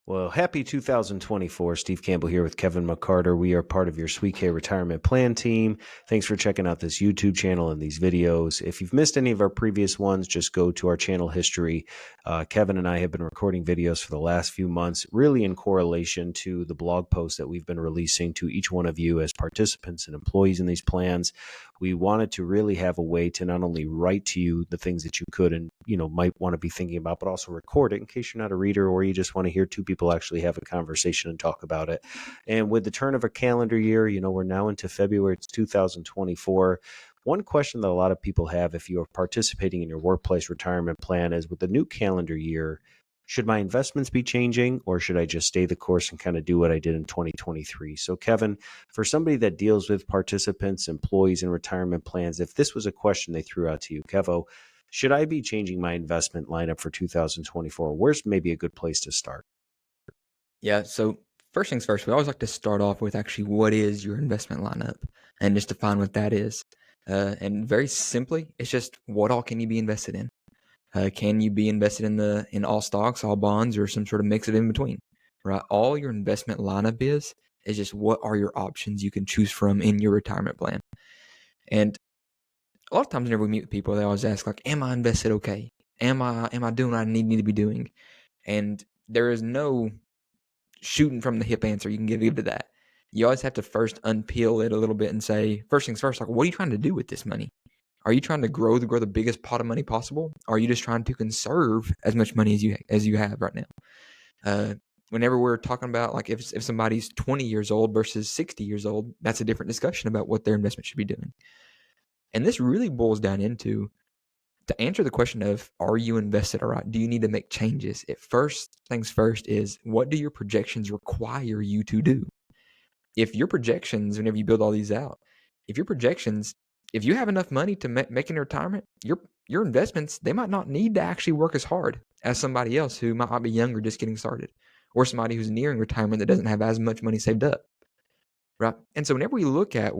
Well, happy 2024. Steve Campbell here with Kevin McCarter. We are part of your Sweet K retirement plan team. Thanks for checking out this YouTube channel and these videos. If you've missed any of our previous ones, just go to our channel history. Kevin and I have been recording videos for the last few months, really in correlation to the blog posts that we've been releasing to each one of you as participants and employees in these plans. We wanted to really have a way to not only write to you the things that you could and might want to be thinking about, but also record it in case you're not a reader or you just want to hear two people actually have a conversation and talk about it. And with the turn of a calendar year, we're now into February, it's 2024. One question that a lot of people have if you are participating in your workplace retirement plan is, with the new calendar year, should my investments be changing or should I just stay the course and kind of do what I did in 2023? So Kevin, for somebody that deals with participants, employees, and retirement plans, if this was a question they threw out to you, Kevo, should I be changing my investment lineup for 2024? Where's maybe a good place to start? Yeah, so first things first, we always like to start off with actually what is your investment lineup and just define what that is. And very simply, it's just what all can you be invested in? Can you be invested in all stocks, all bonds, or some sort of mix of in between? Right? All your investment lineup is just what are your options you can choose from in your retirement plan. And a lot of times whenever we meet with people, they always ask, like, am I invested okay? Am I doing what I need to be doing? And there is no shooting from the hip answer you can give to that. You always have to first unpeel it a little bit and say, first things first, like, what are you trying to do with this money? Are you trying to grow the biggest pot of money possible? Or are you just trying to conserve as much money as you have right now? Whenever we're talking about, like, if somebody's 20 years old versus 60 years old, that's a different discussion about what their investment should be doing. And this really boils down into, to answer the question of, are you invested all right? Do you need to make changes? First things first is, what do your projections require you to do? If your projections, whenever you build all these out, if you have enough money to make in retirement, your investments, they might not need to actually work as hard as somebody else who might be younger, just getting started, or somebody who's nearing retirement that doesn't have as much money saved up, right? And so whenever we look at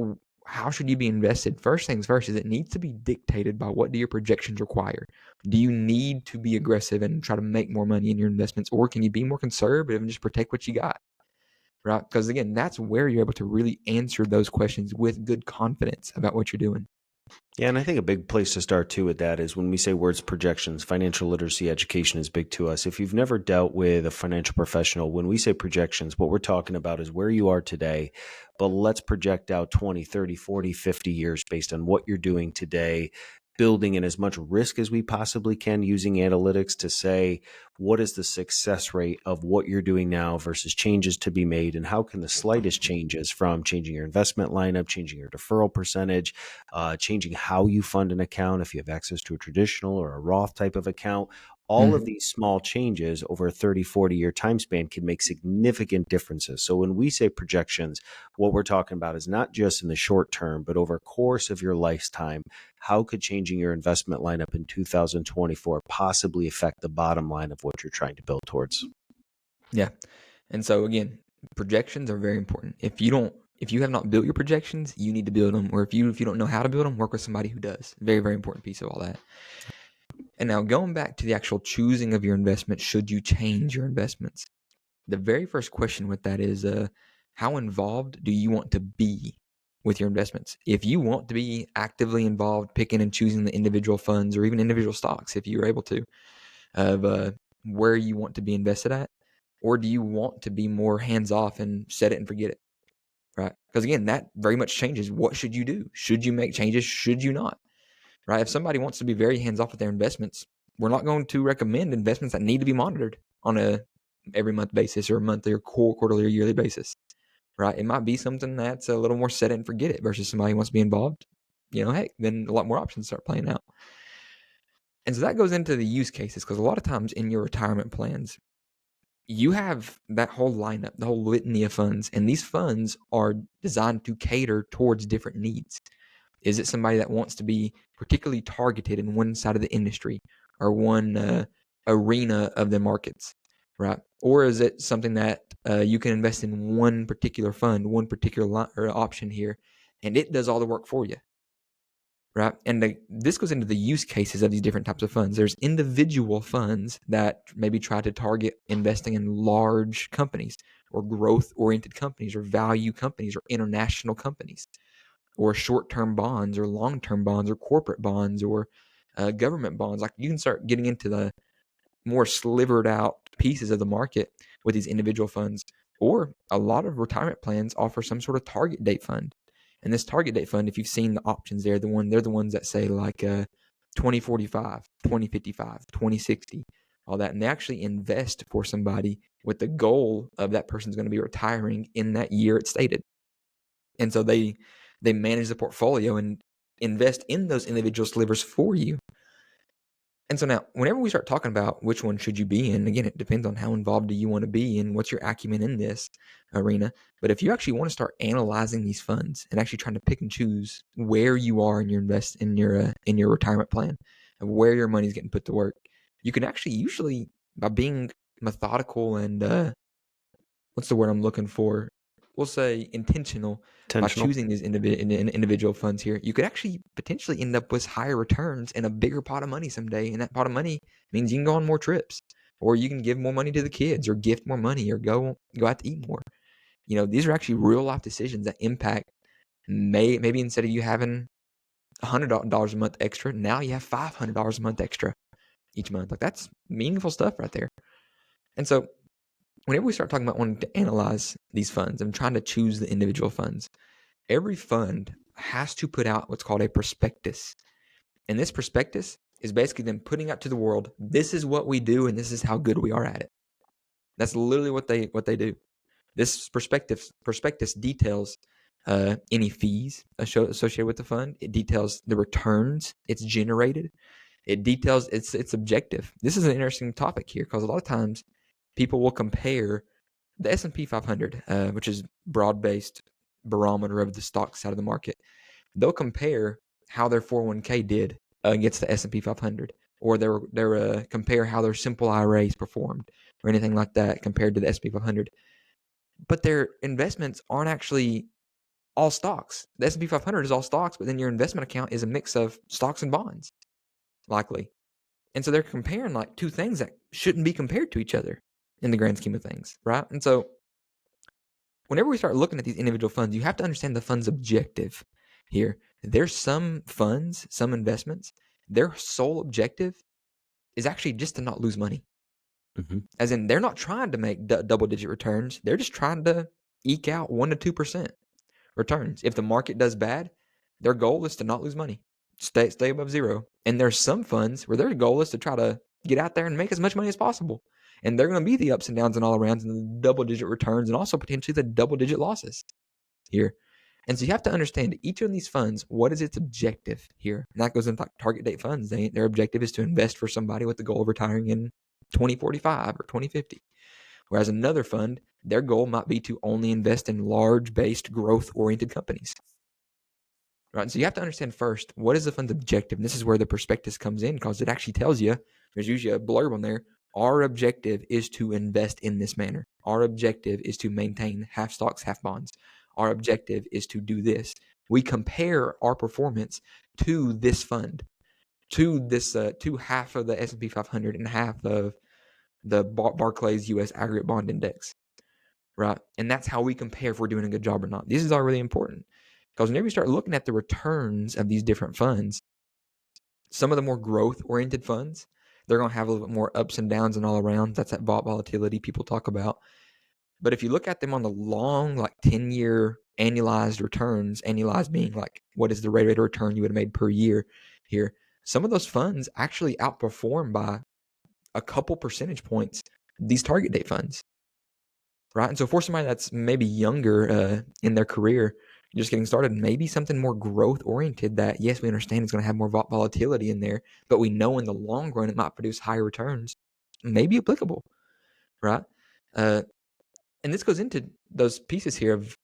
how should you be invested, first things first is it needs to be dictated by what do your projections require. Do you need to be aggressive and try to make more money in your investments, or can you be more conservative and just protect what you got? Right? Because again, that's where you're able to really answer those questions with good confidence about what you're doing. Yeah, and I think a big place to start too with that is when we say words projections, financial literacy education is big to us. If you've never dealt with a financial professional, when we say projections, what we're talking about is where you are today, but let's project out 20, 30, 40, 50 years based on what you're doing today, building in as much risk as we possibly can using analytics to say, what is the success rate of what you're doing now versus changes to be made? And how can the slightest changes, from changing your investment lineup, changing your deferral percentage, changing how you fund an account, if you have access to a traditional or a Roth type of account, all of these small changes over a 30, 40-year time span can make significant differences. So when we say projections, what we're talking about is not just in the short term, but over the course of your lifetime. How could changing your investment lineup in 2024 possibly affect the bottom line of what you're trying to build towards? Yeah. And so again, projections are very important. If you have not built your projections, you need to build them. Or if you don't know how to build them, work with somebody who does. Very, very important piece of all that. And now going back to the actual choosing of your investment, should you change your investments? The very first question with that is, how involved do you want to be with your investments? If you want to be actively involved, picking and choosing the individual funds or even individual stocks, if you're able to, of where you want to be invested at, or do you want to be more hands-off and set it and forget it, right? Because again, that very much changes. What should you do? Should you make changes? Should you not? Right? If somebody wants to be very hands-off with their investments, we're not going to recommend investments that need to be monitored on a every month basis or a monthly or quarterly or yearly basis, right? It might be something that's a little more set it and forget it versus somebody who wants to be involved. Hey, then a lot more options start playing out. And so that goes into the use cases, because a lot of times in your retirement plans, you have that whole lineup, the whole litany of funds, and these funds are designed to cater towards different needs. Is it somebody that wants to be particularly targeted in one side of the industry or one arena of the markets, right? Or is it something that you can invest in one particular fund, one particular option here, and it does all the work for you, right? And this goes into the use cases of these different types of funds. There's individual funds that maybe try to target investing in large companies or growth-oriented companies or value companies or international companies or short-term bonds or long-term bonds or corporate bonds or government bonds. Like you can start getting into the more slivered out pieces of the market with these individual funds. Or a lot of retirement plans offer some sort of target date fund. And this target date fund, if you've seen the options there, they're the ones that say like 2045, 2055, 2060, all that. And they actually invest for somebody with the goal of that person's going to be retiring in that year it's stated. And so they manage the portfolio and invest in those individual slivers for you. And so now, whenever we start talking about which one should you be in, again, it depends on how involved do you want to be and what's your acumen in this arena. But if you actually want to start analyzing these funds and actually trying to pick and choose where you are in your in your retirement plan and where your money is getting put to work, you can actually usually, by being methodical and what's the word I'm looking for? We'll say intentional by choosing these individual funds here, you could actually potentially end up with higher returns and a bigger pot of money someday. And that pot of money means you can go on more trips, or you can give more money to the kids, or gift more money, or go out to eat more. These are actually real life decisions that impact. Maybe instead of you having $100 a month extra, now you have $500 a month extra each month. Like that's meaningful stuff right there. And so whenever we start talking about wanting to analyze these funds and trying to choose the individual funds, every fund has to put out what's called a prospectus. And this prospectus is basically them putting out to the world, this is what we do and this is how good we are at it. That's literally what they do. This prospectus details any fees associated with the fund. It details the returns it's generated. It details its objective. This is an interesting topic here because a lot of times people will compare the S&P 500, which is broad-based barometer of the stock side of the market. They'll compare how their 401k did against the S&P 500, or they're compare how their simple IRAs performed, or anything like that compared to the S&P 500. But their investments aren't actually all stocks. The S&P 500 is all stocks, but then your investment account is a mix of stocks and bonds, likely. And so they're comparing like two things that shouldn't be compared to each other in the grand scheme of things, right? And so whenever we start looking at these individual funds, you have to understand the fund's objective here. There's some funds, some investments, their sole objective is actually just to not lose money. Mm-hmm. As in, they're not trying to make double-digit returns. They're just trying to eke out 1% to 2% returns. If the market does bad, their goal is to not lose money, stay above zero. And there's some funds where their goal is to try to get out there and make as much money as possible. And they're going to be the ups and downs and all arounds and the double-digit returns and also potentially the double-digit losses here. And so you have to understand each of these funds, what is its objective here? And that goes into like target date funds. Their objective is to invest for somebody with the goal of retiring in 2045 or 2050. Whereas another fund, their goal might be to only invest in large-based growth-oriented companies. Right? So you have to understand first, what is the fund's objective? And this is where the prospectus comes in because it actually tells you, there's usually a blurb on there, our objective is to invest in this manner. Our objective is to maintain half stocks, half bonds. Our objective is to do this. We compare our performance to this fund, to half of the S&P 500 and half of the Barclays U.S. Aggregate Bond Index, right? And that's how we compare if we're doing a good job or not. This is all really important because whenever you start looking at the returns of these different funds, some of the more growth-oriented funds, they're going to have a little bit more ups and downs and all around. That's that volatility people talk about. But if you look at them on the long, like 10-year annualized returns, annualized being like what is the rate of return you would have made per year here, some of those funds actually outperform by a couple percentage points these target date funds, right? And so for somebody that's maybe younger in their career, just getting started, maybe something more growth oriented that, yes, we understand it's going to have more volatility in there, but we know in the long run it might produce higher returns, may be applicable, right? And this goes into those pieces here of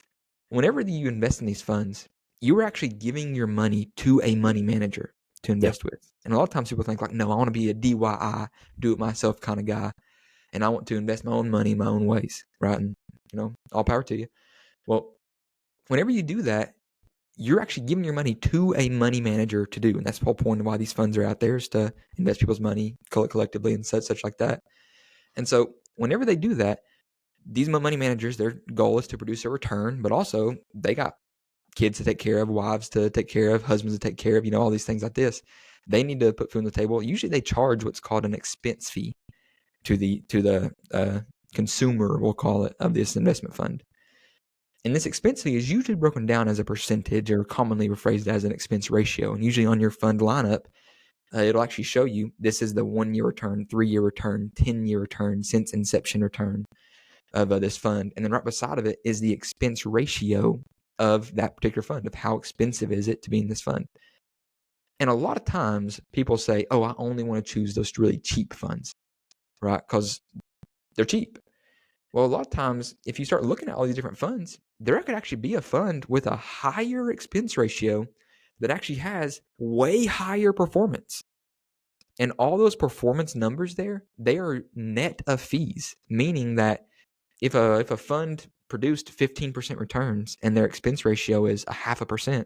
whenever you invest in these funds, you are actually giving your money to a money manager to invest with. And a lot of times people think like, no, I want to be a DIY, do it myself kind of guy. And I want to invest my own money my own ways, right? And, all power to you. Well, whenever you do that, you're actually giving your money to a money manager to do. And that's the whole point of why these funds are out there, is to invest people's money collectively and such like that. And so whenever they do that, these money managers, their goal is to produce a return, but also they got kids to take care of, wives to take care of, husbands to take care of, all these things like this. They need to put food on the table. Usually they charge what's called an expense fee to the consumer, we'll call it, of this investment fund. And this expense fee is usually broken down as a percentage, or commonly rephrased as an expense ratio. And usually on your fund lineup, it'll actually show you this is the 1-year return, 3-year return, 10-year return, since inception return of this fund. And then right beside of it is the expense ratio of that particular fund, of how expensive is it to be in this fund. And a lot of times people say, oh, I only want to choose those really cheap funds, right? Because they're cheap. Well, a lot of times, if you start looking at all these different funds, there could actually be a fund with a higher expense ratio that actually has way higher performance. And all those performance numbers there, they are net of fees, meaning that if a fund produced 15% returns and their expense ratio is 0.5%,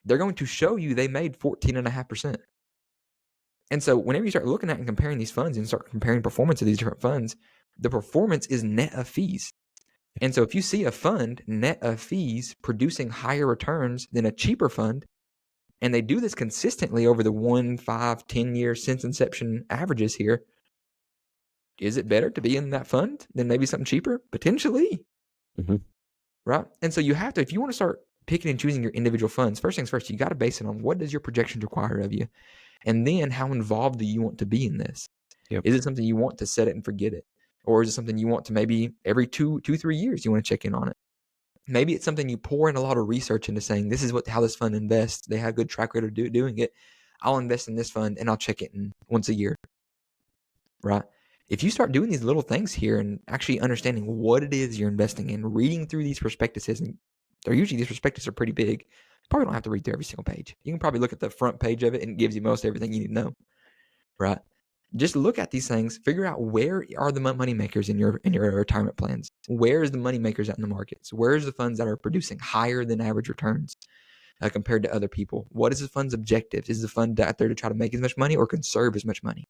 they're going to show you they made 14.5%. And so whenever you start looking at and comparing these funds and start comparing performance of these different funds, the performance is net of fees. And so if you see a fund net of fees producing higher returns than a cheaper fund, and they do this consistently over the 1, 5, 10 year since inception averages here, is it better to be in that fund than maybe something cheaper? Potentially. Mm-hmm. Right? And so you have to, if you want to start picking and choosing your individual funds, first things first, you got to base it on what does your projections require of you? And then how involved do you want to be in this? Yep. Is it something you want to set it and forget it? Or is it something you want to maybe every 3 years you want to check in on it? Maybe it's something you pour in a lot of research into, saying this is how this fund invests. They have a good track record of doing it. I'll invest in this fund and I'll check it in once a year. Right? If you start doing these little things here and actually understanding what it is you're investing in, reading through these prospectuses, and these prospectuses are pretty big. You probably don't have to read through every single page. You can probably look at the front page of it and it gives you most everything you need to know. Right? Just look at these things, figure out where are the money makers in your retirement plans. Where is the money makers out in the markets? Where is the funds that are producing higher than average returns compared to other people? What is the fund's objective? Is the fund out there to try to make as much money or conserve as much money?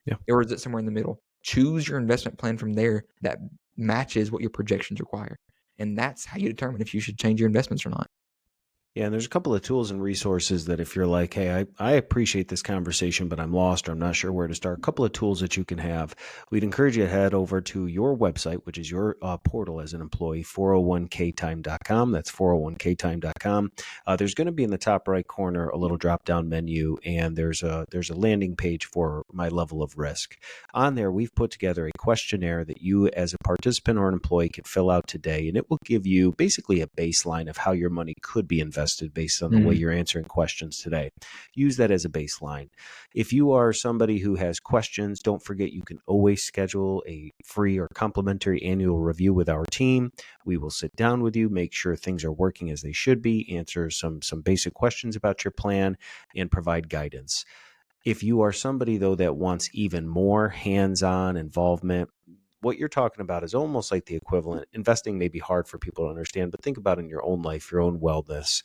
Yeah. Or is it somewhere in the middle? Choose your investment plan from there that matches what your projections require. And that's how you determine if you should change your investments or not. Yeah, and there's a couple of tools and resources that if you're like, hey, I appreciate this conversation, but I'm lost or I'm not sure where to start, a couple of tools that you can have. We'd encourage you to head over to your website, which is your portal as an employee, 401ktime.com. That's 401ktime.com. There's going to be in the top right corner a little drop-down menu, and there's a landing page for my level of risk. On there, we've put together a questionnaire that you as a participant or an employee can fill out today, and it will give you basically a baseline of how your money could be invested based on the way you're answering questions today. Use that as a baseline. If you are somebody who has questions, don't forget you can always schedule a free or complimentary annual review with our team. We will sit down with you, make sure things are working as they should be, answer some basic questions about your plan, and provide guidance. If you are somebody, though, that wants even more hands-on involvement, what you're talking about is almost like the equivalent. Investing may be hard for people to understand, but think about it in your own life, your own wellness.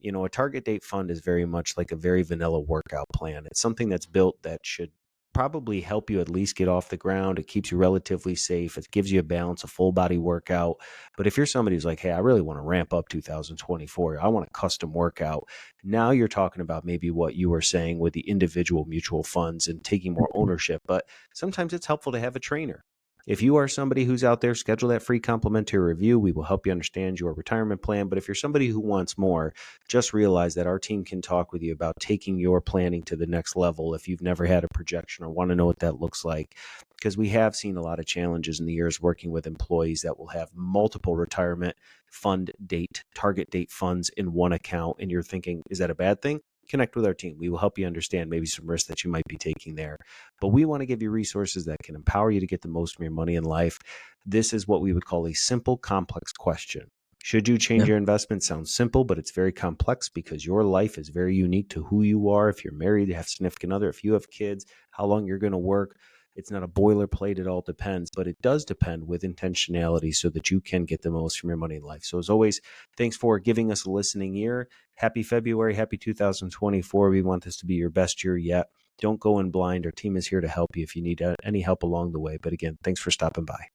A target date fund is very much like a very vanilla workout plan. It's something that's built that should probably help you at least get off the ground. It keeps you relatively safe. It gives you a balance, a full body workout. But if you're somebody who's like, hey, I really want to ramp up 2024, I want a custom workout. Now you're talking about maybe what you were saying with the individual mutual funds and taking more ownership. But sometimes it's helpful to have a trainer. If you are somebody who's out there, schedule that free complimentary review. We will help you understand your retirement plan. But if you're somebody who wants more, just realize that our team can talk with you about taking your planning to the next level if you've never had a projection or want to know what that looks like. Because we have seen a lot of challenges in the years working with employees that will have multiple retirement fund date, target date funds in one account. And you're thinking, is that a bad thing? Connect with our team. We will help you understand maybe some risks that you might be taking there. But we want to give you resources that can empower you to get the most from your money in life. This is what we would call a simple, complex question. Should you change your investment? Sounds simple, but it's very complex because your life is very unique to who you are. If you're married, you have a significant other, if you have kids, how long you're going to work. It's not a boilerplate. It all depends, but it does depend with intentionality so that you can get the most from your money in life. So as always, thanks for giving us a listening ear. Happy February. Happy 2024. We want this to be your best year yet. Don't go in blind. Our team is here to help you if you need any help along the way. But again, thanks for stopping by.